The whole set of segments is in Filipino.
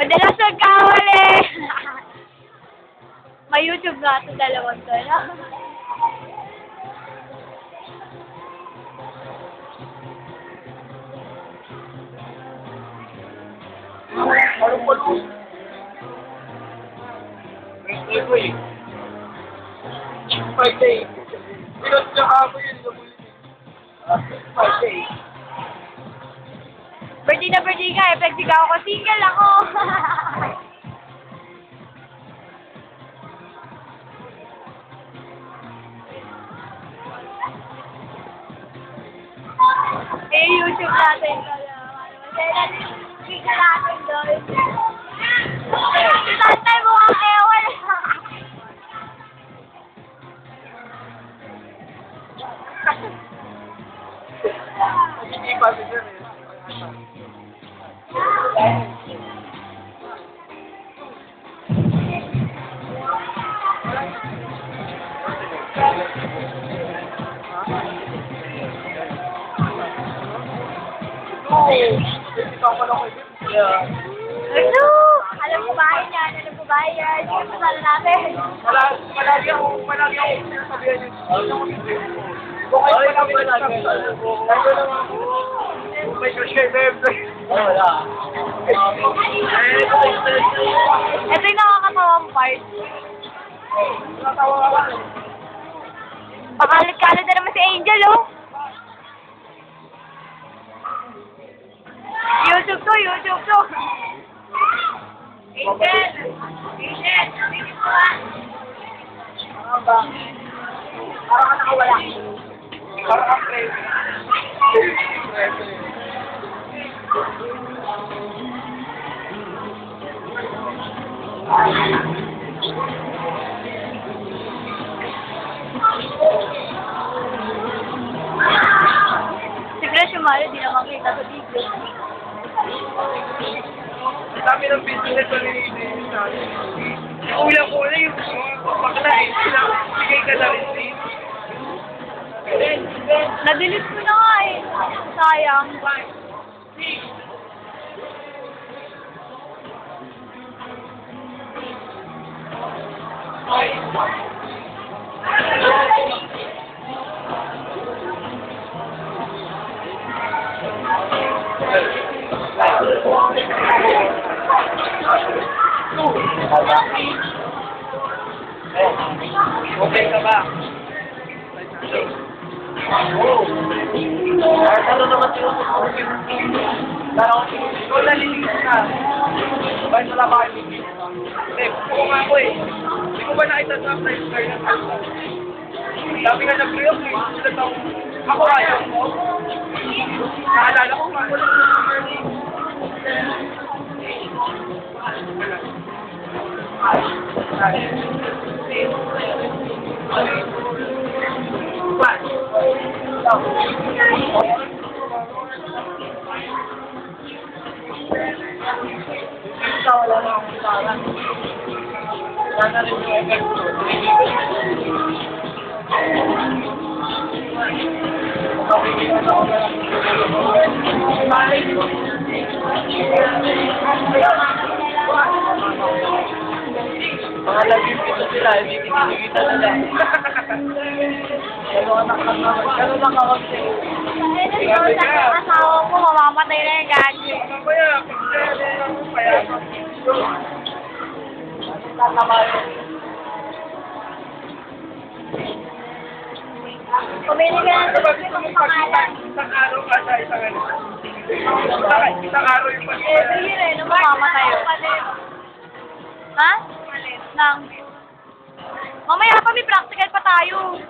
Madalas nagkawali. May YouTube nga ito, dalawang to. Ano po lo? May ko eh. Friday. Pinot niya ako yun. Friday. Birthday na birthday ka, effective ako. Single ako. Eh, YouTube natin. Masaya natin yung pika natin doon. Tatay mo ang ewan. Hindi pa siya eh. Ano? Alam mo ba yan? Alam mo ba yan? Yung masala natin. Palagi ako sinasabihan yun. Kung kayo palagi may crush kayo, babe. Wala. Ito yung nakakatawang part. Natawa ka ba? Pakalit-kalit na naman si Angel, oh. YouTube to, YouTube to. Angel! Angel! Nandito mo ba? Ano ba? Parang ka nakawala. Parang ka play. Si Crush yung Mario, di naman kita sa video. Dami ng business na nililinis natin. Ulang-una yung bakla eh. Bigay ka na rin eh. Na-delete ko na nga eh. Sayang. Okay ka ba? Oo. Ano naman sinusunod yung parang ikaw nalilinis ka. Bakit wala ba kayo bibig? Oo nga ako eh. Hindi ko ba nakita sa upside star ng alta? Sabi nga nag-real eh. Sulat ako ayaw mo. Naalala ko nga. Wala na akong parang. Wala na rin yung effect ko. Mga labing pito sila, hindi kinikita na lang. Gano'n lang ako sa'yo. Sa asawa ko, mamamatay na yung gadget. Mamaya, pagkakali lang ako kaya. Pumili ka na sa pangalan. Isang araw ka sa isang ano. Isang araw yung Every year eh, nung mamamatay. Ha? Nang. Mamaya pa, may practical pa tayo.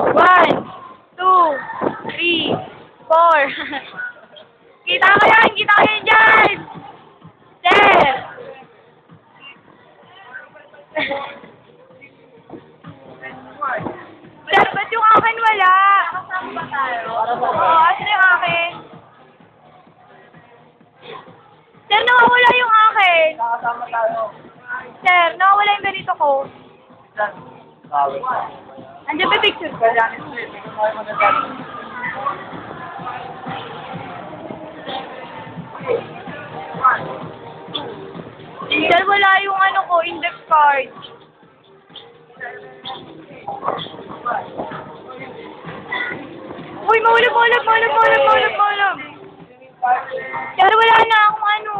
One, two, three, four. Kita ko yan! Kita ko yan dyan! Sir! Sir, ba't yung akin wala? Kasama ba tayo? Oo, asan yung akin? Sir, nawawala yung akin. akin. Nakasama tayo. Sir, nawawala yung ganito ko. Saan? Sabi. Andiyan ba picture ko? Kaya yan ito eh. Hindi ko tayo magandang. Sir, wala yung ano ko, index card. Uy, mahulog. Sir, wala na akong ano.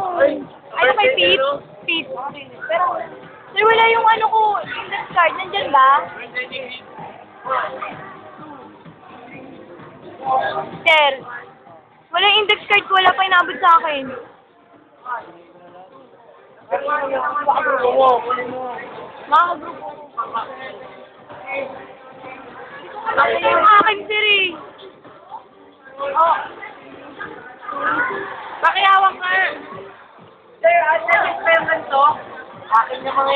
Ano kay Pete? Pete. Pero, sir, wala yung ano ko, index card. Nandyan ba? Sir, wala yung index card ko. Wala pa inabot sa akin. Makakagrupo ko. Ano yung akin, sir eh? Oh. Pakihawak nga. Sir, ano yung experiment to? Akin yung mga